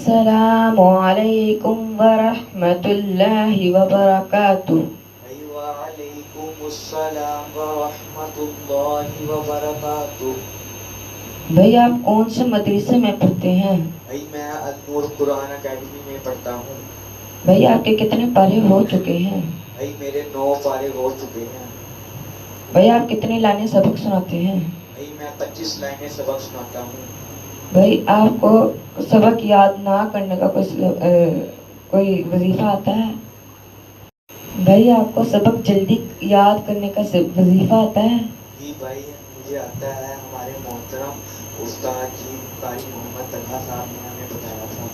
السلام علیکم ورحمۃ اللہ وبرکاتہ. وعلیکم السلام ورحمۃ اللہ وبرکاتہ. بھائی آپ کون سے مدرسے میں پڑھتے ہیں؟ بھائی میں النور قرآن اکیڈمی میں پڑھتا ہوں. بھائی آپ کے کتنے پارے ہو چکے ہیں؟ بھائی میرے 9 پارے ہو چکے ہیں. بھائی آپ کتنی لائنیں سبق سناتے ہیں؟ بھائی میں 25 لائنیں سبق سناتا ہوں. بھائی آپ کو سبق یاد نہ کرنے کا کوئی وظیفہ آتا ہے؟ بھائی آپ کو سبق جلدی یاد کرنے کا وظیفہ آتا ہے؟ جی بھائی مجھے آتا ہے. ہمارے محترم استاد جی قاری محمد طلحہ صاحب نے ہمیں بتایا تھا.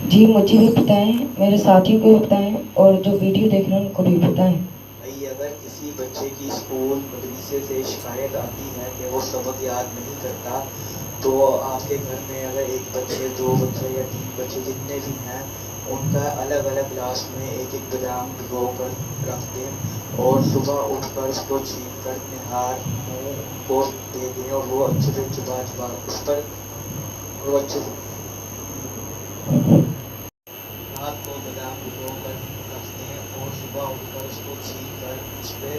جی مجھے بھی بتائیں، میرے ساتھیوں کو بھی بتائیں، اور جو ویڈیو دیکھ رہے ہیں ان کو بھی بتائیں. بھائی اگر کسی بچے کی اسکول مدرسے سے شکایت آتی ہے کہ وہ سبق یاد نہیں کرتا، تو آپ کے گھر میں اگر 1 بچے 2 بچے یا 3 بچے جتنے بھی ہیں ان کا الگ الگ گلاس میں 1 بادام بھگو کر رکھ دیں اور صبح اٹھ کر اس کو چھین کر نہار منہ کو دے دیں اور وہ اچھے سے چبا چبا اس پر وہ اچھے سے رات کو بادام بھگو کر رکھ دیں اور صبح اٹھ کر اس کو چھین کر اس پہ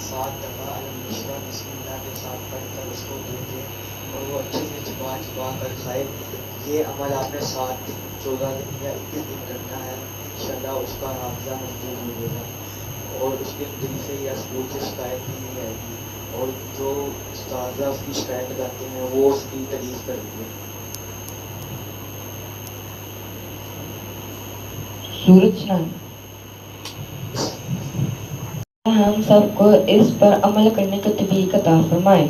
7 دفعہ الحمدللہ بسم اللہ کے ساتھ پڑھ کر اس کو دے دیں اور وہ اچھے سے چبا چبا کر کھائے. یہ عمل آپ نے 7 دن 14 دن یا 21 دن کرنا ہے. انشاءاللہ اس کا حافظہ مضبوط ہو جائے گا اور اس کے مدرسے یا اسکول سے شکایت بھی نہیں آئے گی اور جو اساتذہ اس کی شکایت لگاتے ہیں وہ اس کی تعریف کریں گے. سورج نام ہم سب کو اس پر عمل کرنے کی توفیق عطا فرمائے.